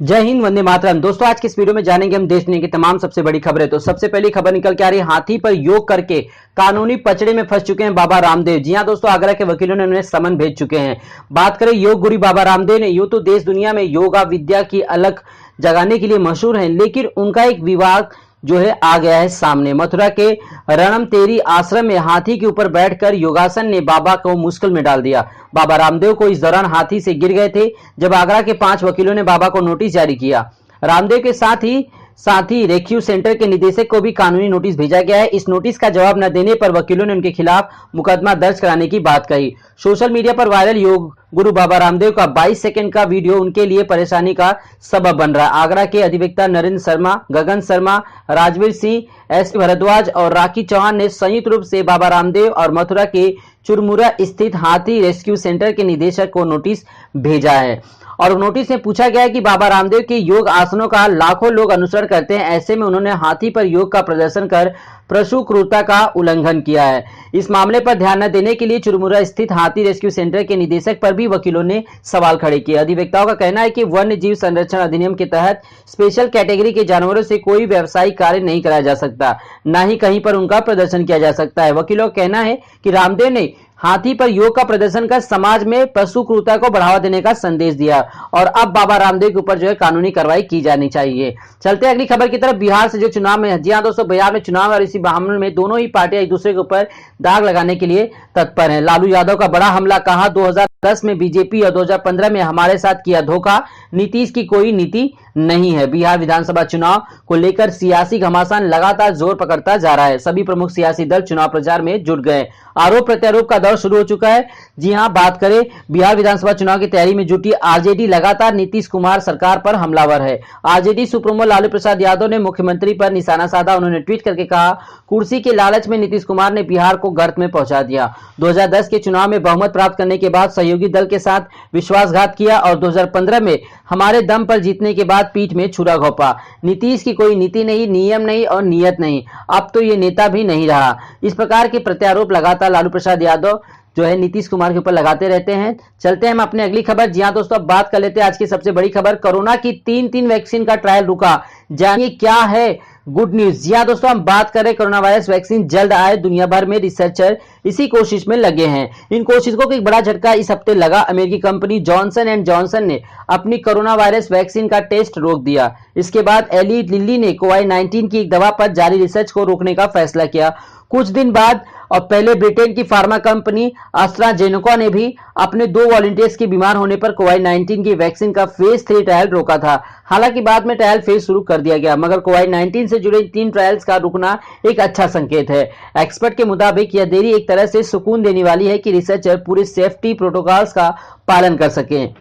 जय हिंद, वंदे मातरम। दोस्तों, आज के इस वीडियो में जानेंगे हम देश दुनिया की तमाम सबसे बड़ी खबरें। तो सबसे पहली खबर निकल के आ रही है, हाथी पर योग करके कानूनी पचड़े में फंस चुके हैं बाबा रामदेव। जी हां दोस्तों, आगरा के वकीलों ने उन्हें समन भेज चुके हैं। बात करें योग गुरु बाबा रामदेव ने, यूं तो देश दुनिया में योगा विद्या की अलग जगाने के लिए मशहूर हैं, लेकिन उनका एक विवाद जो है आ गया है सामने। मथुरा के रणमतेरी आश्रम में हाथी के ऊपर बैठकर योगासन ने बाबा को मुश्किल में डाल दिया। बाबा रामदेव को इस दौरान हाथी से गिर गए थे जब आगरा के 5 वकीलों ने बाबा को नोटिस जारी किया। रामदेव के साथ ही रेस्क्यू सेंटर के निदेशक को भी कानूनी नोटिस भेजा गया है। इस नोटिस का जवाब न देने पर वकीलों ने उनके खिलाफ मुकदमा दर्ज कराने की बात कही। सोशल मीडिया पर वायरल योग गुरु बाबा रामदेव का 22 सेकंड का वीडियो उनके लिए परेशानी का सबब बन रहा है। आगरा के अधिवक्ता नरेंद्र शर्मा, गगन शर्मा, राजवीर सिंह, एस भारद्वाज और राखी चौहान ने संयुक्त रूप से बाबा रामदेव और मथुरा के चुरमुरा स्थित हाथी रेस्क्यू सेंटर के निदेशक को नोटिस भेजा है। और नोटिस में पूछा गया है कि बाबा रामदेव के योग आसनों का लाखों लोग अनुसरण करते हैं, ऐसे में उन्होंने हाथी पर योग का प्रदर्शन कर पशु क्रूरता का उल्लंघन किया है। इस मामले पर ध्यान न देने के लिए चुरमुरा स्थित हाथी रेस्क्यू सेंटर के निदेशक पर भी वकीलों ने सवाल खड़े किए। अधिवक्ताओं का कहना है कि वन्य जीव संरक्षण अधिनियम के तहत स्पेशल कैटेगरी के जानवरों से कोई व्यावसायिक कार्य नहीं कराया जा सकता, न ही कहीं पर उनका प्रदर्शन किया जा सकता है। वकीलों का कहना है कि रामदेव ने हाथी पर योग का प्रदर्शन कर समाज में पशु क्रूरता को बढ़ावा देने का संदेश दिया और अब बाबा रामदेव के ऊपर जो है कानूनी कार्रवाई की जानी चाहिए। चलते अगली खबर की तरफ। बिहार से जो चुनाव में, जी हां दोस्तों, बिहार में चुनाव और इसी मामले में दोनों ही पार्टियां एक दूसरे के ऊपर दाग लगाने के लिए तत्पर हैं। लालू यादव का बड़ा हमला, कहा 2010 में बीजेपी और 2015 में हमारे साथ किया धोखा, नीतीश की कोई नीति नहीं है। बिहार विधानसभा चुनाव को लेकर सियासी घमासान लगातार जोर पकड़ता जा रहा है। सभी प्रमुख सियासी दल चुनाव प्रचार में जुट गए। आरोप प्रत्यारोप का दौर शुरू हो चुका है। जी हां, बात करें बिहार विधानसभा चुनाव की तैयारी में जुटी आरजेडी लगातार नीतीश कुमार सरकार पर हमलावर है। आरजेडी सुप्रीमो लालू प्रसाद यादव ने मुख्यमंत्री पर निशाना साधा। उन्होंने ट्वीट करके कहा, कुर्सी के लालच में नीतीश कुमार ने बिहार को गर्त में पहुंचा दिया। 2010 के चुनाव में बहुमत प्राप्त करने के बाद सहयोगी दल के साथ विश्वासघात किया और 2015 में हमारे दम पर जीतने के बाद पीठ में छुरा घोंपा। नीतीश की कोई नीति नहीं, नियम नहीं और नियत नहीं, अब तो ये नेता भी नहीं रहा। इस प्रकार के प्रत्यारोप लगातार लालू प्रसाद यादव जो है नीतीश कुमार के ऊपर लगाते रहते हैं। चलते हैं हम अपने अगली खबर। जी हां दोस्तों, अब बात कर लेते हैं आज की सबसे बड़ी खबर। कोरोना की 3 वैक्सीन का ट्रायल रुका, जानिए क्या है गुड न्यूज। जी हां दोस्तों, हम बात करें कोरोना वायरस वैक्सीन जल्द आए, दुनिया भर में रिसर्चर इसी कोशिश में लगे हैं। इन कोशिशों को एक बड़ा झटका इस हफ्ते लगा। अमेरिकी कंपनी जॉनसन एंड जॉनसन ने अपनी कोरोना वायरस वैक्सीन का टेस्ट रोक दिया। इसके बाद एली लिली ने कोविड-19 की एक दवा पर जारी रिसर्च को रोकने का फैसला किया। कुछ दिन बाद और पहले ब्रिटेन की फार्मा कंपनी एस्ट्राजेनेका ने भी अपने 2 वॉलंटियर्स के बीमार होने पर कोविड-19 की वैक्सीन का फेज 3 ट्रायल रोका था। हालांकि बाद में ट्रायल फेज शुरू कर दिया गया, मगर कोविड-19 से जुड़े 3 ट्रायल्स का रुकना एक अच्छा संकेत है। एक्सपर्ट के मुताबिक यह देरी एक तरह से सुकून देने वाली है कि रिसर्चर पूरे सेफ्टी प्रोटोकॉल्स का पालन कर सकें।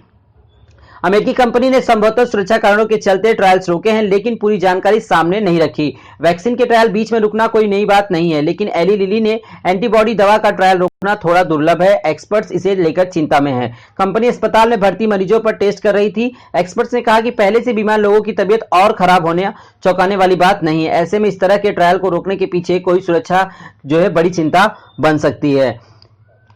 अमेरिकी कंपनी ने संभवतः सुरक्षा कारणों के चलते ट्रायल्स रोके हैं, लेकिन पूरी जानकारी सामने नहीं रखी। वैक्सीन के ट्रायल बीच में रुकना कोई नई बात नहीं है, लेकिन एली लिली ने एंटीबॉडी दवा का ट्रायल रोकना थोड़ा दुर्लभ है। एक्सपर्ट्स इसे लेकर चिंता में हैं। कंपनी अस्पताल में भर्ती मरीजों पर टेस्ट कर रही थी। एक्सपर्ट्स ने कहा कि पहले से बीमार लोगों की तबीयत और खराब होने चौंकाने वाली बात नहीं है। ऐसे में इस तरह के ट्रायल को रोकने के पीछे कोई सुरक्षा जो है बड़ी चिंता बन सकती है।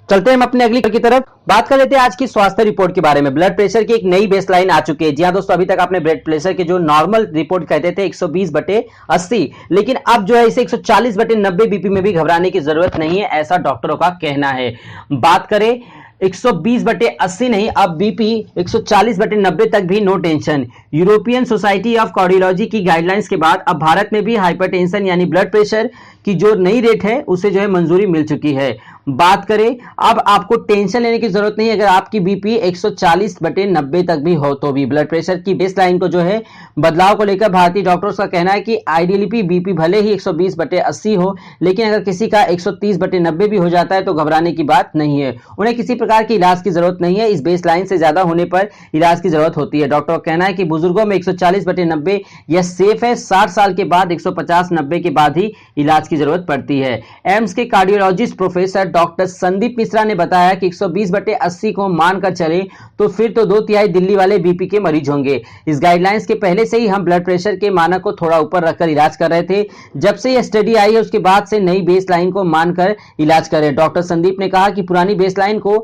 चलते हैं हम अपने अगली की तरफ। बात कर लेते हैं आज की स्वास्थ्य रिपोर्ट के बारे में। ब्लड प्रेशर की एक नई बेसलाइन आ चुकी है। जी हां दोस्तों, अभी तक आपने ब्लड प्रेशर के जो नॉर्मल रिपोर्ट कहते थे 120/80, लेकिन अब जो है इसे 140/90 बीपी में भी घबराने की जरूरत नहीं है, ऐसा डॉक्टरों का कहना है। बात करें 120/80 नहीं, अब बीपी 140/90 तक भी no tension. European society of cardiology की गाइडलाइंस के बाद अब भारत में भी हाइपरटेंशन यानी ब्लड प्रेशर की जो नई रेट है उसे जो है मंजूरी मिल चुकी है। बात करें, अब आपको टेंशन लेने की जरूरत नहीं है अगर आपकी बीपी 140/90 तक भी हो तो भी। ब्लड प्रेशर की बेसलाइन को जो है बदलाव को लेकर भारतीय डॉक्टर्स का कहना है कि आइडियली बीपी भले ही 120/80 हो, लेकिन अगर किसी का 130/90 भी हो जाता है तो घबराने की बात नहीं है। उन्हें किसी प्रकार की इलाज की जरूरत नहीं है। इस बेसलाइन से ज्यादा होने पर इलाज की जरूरत होती है। डॉक्टर का कहना है कि बुजुर्गों में 140/90 यह सेफ है। 60 साल के बाद 150/90 के बाद ही इलाज की जरूरत पड़ती है। एम्स के cardiologist professor doctor Sandeep Mishra ने बताया कि 120/80 को मानकर चले तो फिर तो 2/3 दिल्ली वाले बीपी के मरीज होंगे। इस गाइडलाइंस के पहले से ही हम ब्लड प्रेशर के मानक को थोड़ा ऊपर रखकर इलाज कर रहे थे। जब से यह स्टडी आई है उसके बाद से नई बेसलाइन को मानकर इलाज करें। डॉक्टर संदीप ने कहा कि पुरानी बेसलाइन को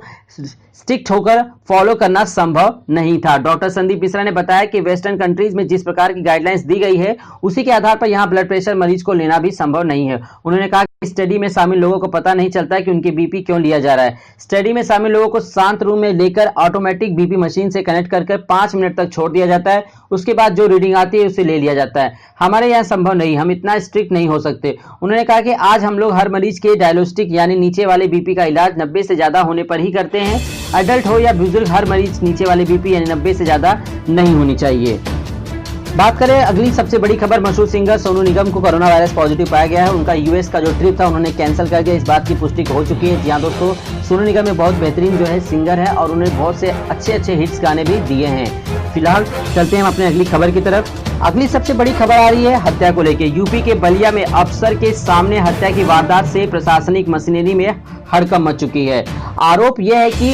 स्ट्रिक्ट होकर फॉलो करना संभव नहीं था। डॉक्टर संदीप मिश्रा ने बताया कि वेस्टर्न कंट्रीज में जिस प्रकार की गाइडलाइंस दी गई है उसी के आधार पर यहां ब्लड प्रेशर मरीज को लेना भी संभव नहीं है। उन्होंने कहा कि स्टडी में शामिल लोगों को पता नहीं चलता है कि उनके बीपी क्यों लिया जा रहा है। स्टडी में शामिल लोगों को शांत रूम में लेकर ऑटोमेटिक बीपी मशीन से कनेक्ट करके 5 मिनट तक छोड़ दिया जाता है। उसके बाद जो रीडिंग आती है उसे ले लिया जाता है। हमारे यहाँ संभव नहीं, हम इतना स्ट्रिक्ट नहीं हो सकते। उन्होंने कहा कि आज हम लोग हर मरीज के डायग्नोस्टिक यानी नीचे वाले बीपी का इलाज 90 से ज्यादा होने पर ही करते हैं। अडल्ट हो या बुजुर्ग, हर मरीज नीचे वाले बीपी यानी 90 से ज्यादा नहीं होनी चाहिए। बात करें अगली सबसे बड़ी खबर, मशहूर सिंगर सोनू निगम को कोरोना वायरस पॉजिटिव पाया गया है। उनका यूएस का जो ट्रिप था उन्होंने कैंसिल कर दिया। इस बात की पुष्टि हो चुकी है। जी हाँ दोस्तों, सोनू निगम में बहुत बेहतरीन जो है सिंगर है और उन्होंने बहुत से अच्छे हिट्स गाने भी दिए हैं। फिलहाल चलते हैं हम अपने अगली खबर की तरफ। अगली सबसे बड़ी खबर आ रही है हत्या को लेकर। यूपी के बलिया में अफसर के सामने हत्या की वारदात से प्रशासनिक मशीनरी में हड़कंप मच चुकी है। आरोप यह है कि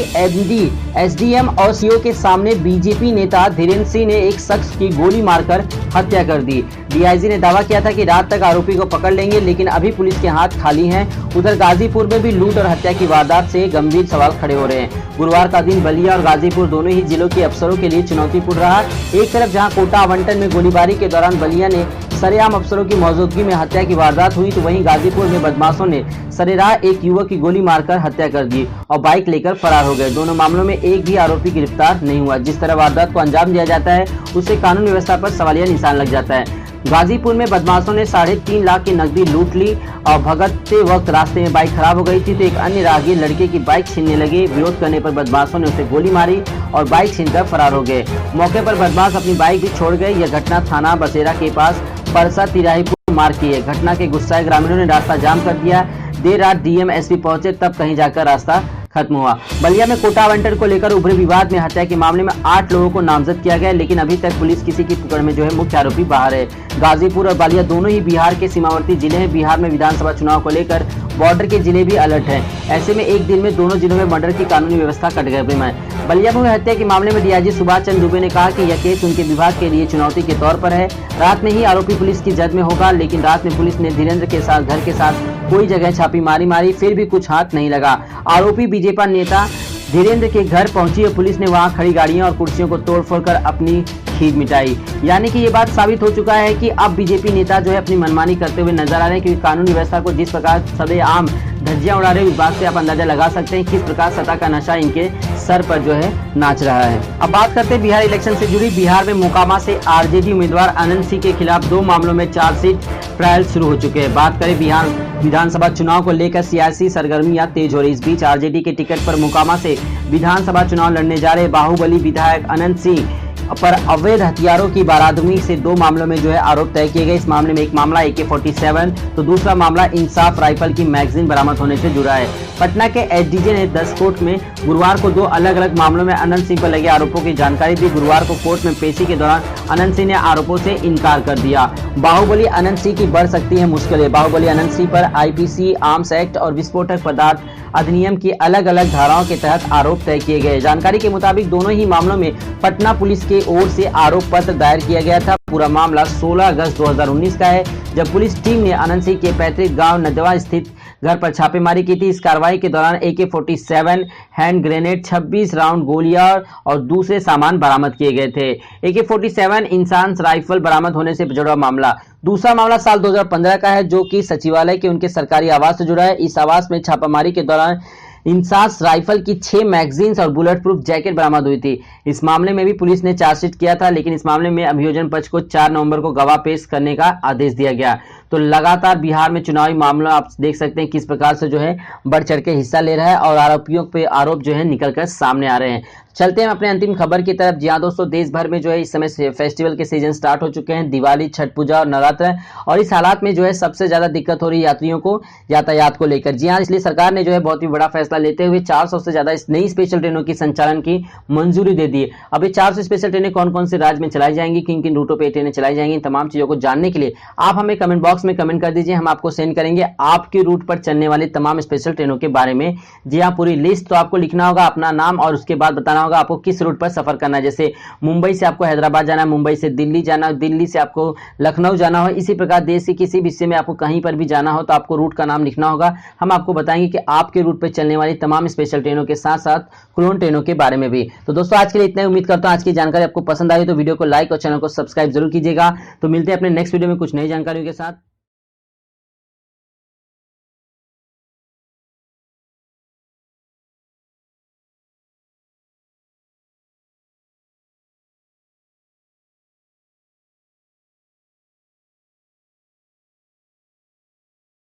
एसडीएम और सीओ के सामने बीजेपी नेता धीरेन्द्र सिंह ने एक शख्स की गोली मारकर हत्या कर दी। डीआईजी ने दावा किया था कि रात तक आरोपी को पकड़ लेंगे, लेकिन अभी पुलिस के हाथ खाली हैं। उधर गाजीपुर में भी लूट और हत्या की वारदात से गंभीर सवाल खड़े हो रहे हैं। गुरुवार का दिन बलिया और गाजीपुर दोनों ही जिलों के अफसरों के लिए चुनौतीपूर्ण रहा। एक तरफ जहां कोटा आवंटन में गोलीबारी के दौरान बलिया ने सरेआम अफसरों की मौजूदगी में हत्या की वारदात हुई, तो वहीं गाजीपुर में बदमाशों ने सरेराह एक युवक की गोली मारकर हत्या कर दी और बाइक लेकर फरार हो गए। दोनों मामलों में एक भी आरोपी गिरफ्तार नहीं हुआ। जिस तरह वारदात को अंजाम दिया जाता है उससे कानून व्यवस्था पर सवालिया निशान लग जाता है। गाजीपुर में बदमाशों ने 3.5 लाख की नकदी लूट ली और भगतते वक्त रास्ते में बाइक खराब हो गई थी, तो एक अन्य राहगीर लड़के की बाइक छीनने लगे। विरोध करने पर बदमाशों ने उसे गोली मारी और बाइक छीनकर फरार हो गए। मौके पर बदमाश अपनी बाइक भी छोड़ गए। यह घटना थाना बसेरा के पास परसा तिराही पर मार की है। घटना के गुस्साए ग्रामीणों ने रास्ता जाम कर दिया। देर रात डीएम एसपी पहुंचे, तब कहीं जाकर रास्ता खत्म हुआ। बलिया में कोटा आवंटन को लेकर उभरे विवाद में हत्या के मामले में 8 लोगों को नामजद किया गया, लेकिन अभी तक पुलिस किसी की पकड़ में जो है मुख्य आरोपी बाहर है। गाजीपुर और बलिया दोनों ही बिहार के सीमावर्ती जिले हैं। बिहार में विधानसभा चुनाव को लेकर बॉर्डर के जिले भी अलर्ट हैं। ऐसे में एक दिन में दोनों जिलों में मर्डर की कानूनी व्यवस्था कटघरे में है। बलिया में हत्या के मामले में डीआईजी सुभाष चंद्र दुबे ने कहा कि यह केस उनके विभाग के लिए चुनौती के तौर पर है। रात में ही आरोपी पुलिस की जद में होगा, लेकिन रात में पुलिस ने धीरेन्द्र के साथ घर के साथ कोई जगह छापी मारी, फिर भी कुछ हाथ नहीं लगा। आरोपी बीजेपी नेता धीरेन्द्र के घर पहुंची और पुलिस ने वहां खड़ी गाड़ियां और कुर्सियों को तोड़फोड़ कर अपनी खीद मिटाई। यानी कि ये बात साबित हो चुका है कि अब बीजेपी नेता जो है अपनी मनमानी करते हुए नजर आ रहे हैं, क्योंकि कानूनी व्यवस्था को जिस प्रकार सरेआम धज्जियां उड़ा रहे हैं, इस बात से आप अंदाजा लगा सकते हैं किस प्रकार सत्ता का नशा इनके सर पर जो है नाच रहा है। अब बात करते हैं बिहार इलेक्शन से जुड़ी। बिहार में मोकामा से आरजेडी उम्मीदवार अनंत सिंह के खिलाफ 2 मामलों में चार्जशीट ट्रायल शुरू हो चुके हैं। बात करें बिहार विधानसभा चुनाव को लेकर सियासी सरगर्मियां तेज हो रही। इस बीच आरजेडी के टिकट पर मोकामा से विधानसभा चुनाव लड़ने जा रहे बाहुबली विधायक अनंत सिंह पर अवैध हथियारों की बरामदगी से 2 मामलों में जो है आरोप तय किए गए। इस मामले में एक मामला AK-47 तो दूसरा मामला इंसाफ राइफल की मैगजीन बरामद होने से जुड़ा है। पटना के एसडीजे ने 10 कोर्ट में गुरुवार को 2 अलग अलग मामलों में अनंत सिंह पर लगे आरोपों की जानकारी दी। गुरुवार को कोर्ट में पेशी के दौरान अनंत सिंह ने आरोपों से इनकार कर दिया। बाहुबली अनंत सिंह की बढ़ सकती है मुश्किलें। बाहुबली अनंत सिंह पर आईपीसी, आर्म्स एक्ट और विस्फोटक पदार्थ अधिनियम की अलग अलग धाराओं के तहत आरोप तय किए गए। जानकारी के मुताबिक दोनों ही मामलों में पटना पुलिस के ओर से आरोप पत्र दायर किया गया था। पूरा मामला 16 अगस्त 2019 का है, जब पुलिस टीम ने अनंत सिंह के पैतृक गांव नदवा स्थित घर पर छापेमारी की थी। इस कार्रवाई के दौरान AK-47 हैंड ग्रेनेड, 26 राउंड गोलियां और दूसरे सामान बरामद किए गए थे। AK-47 इंसान राइफल बरामद होने से जुड़ा मामला। दूसरा मामला साल 2015 का है, जो कि सचिवालय के उनके सरकारी आवास से जुड़ा है। इस आवास में छापामारी के दौरान इंसास राइफल की 6 मैगजीन्स और बुलेट प्रूफ जैकेट बरामद हुई थी। इस मामले में भी पुलिस ने चार्जशीट किया था, लेकिन इस मामले में अभियोजन पक्ष को 4 नवंबर को गवाह पेश करने का आदेश दिया गया। तो लगातार बिहार में चुनावी मामला आप देख सकते हैं किस प्रकार से जो है बढ़ चढ़ के हिस्सा ले रहा है और आरोपियों पे आरोप जो है निकलकर सामने आ रहे हैं। चलते हैं अपने अंतिम खबर की तरफ। जी हाँ दोस्तों, देश भर में जो है इस समय फेस्टिवल के सीजन स्टार्ट हो चुके हैं, दिवाली, छठ पूजा और नवरात्र, और इस हालात में जो है सबसे ज्यादा दिक्कत हो रही है यात्रियों को यातायात को लेकर। जी हाँ, इसलिए सरकार ने जो है बहुत ही बड़ा फैसला लेते हुए 400 से ज्यादा नई स्पेशल ट्रेनों की संचालन की मंजूरी दे दी है। अब ये 400 स्पेशल ट्रेनें कौन कौन से राज्य में चलाई जाएंगी, किन किन रूटों पर ट्रेनें चलाई जाएंगी, इन तमाम चीजों को जानने के लिए आप हमें कमेंट बॉक्स बॉक्स में कमेंट कर दीजिए, हम आपको सेंड करेंगे आपके रूट पर चलने वाली तमाम स्पेशल ट्रेनों के बारे में। जी हाँ, पूरी लिस्ट। तो आपको लिखना होगा अपना नाम और उसके बाद बताना होगा आपको किस रूट पर सफर करना है। जैसे मुंबई से आपको हैदराबाद जाना है, मुंबई से दिल्ली जाना है, दिल्ली से आपको लखनऊ जाना हो, इसी प्रकार देश के किसी भी हिस्से में आपको कहीं पर भी जाना हो तो आपको रूट का नाम लिखना होगा। हम आपको बताएंगे कि आपके रूट पर चलने वाली तमाम स्पेशल ट्रेनों के साथ साथ क्लोन ट्रेनों के बारे में भी। तो दोस्तों आज के लिए इतना ही। उम्मीद करता हूं आज की जानकारी आपको पसंद आई तो वीडियो को लाइक और चैनल को सब्सक्राइब जरूर कीजिएगा। तो मिलते हैं अपने नेक्स्ट वीडियो में कुछ नई जानकारियों के साथ।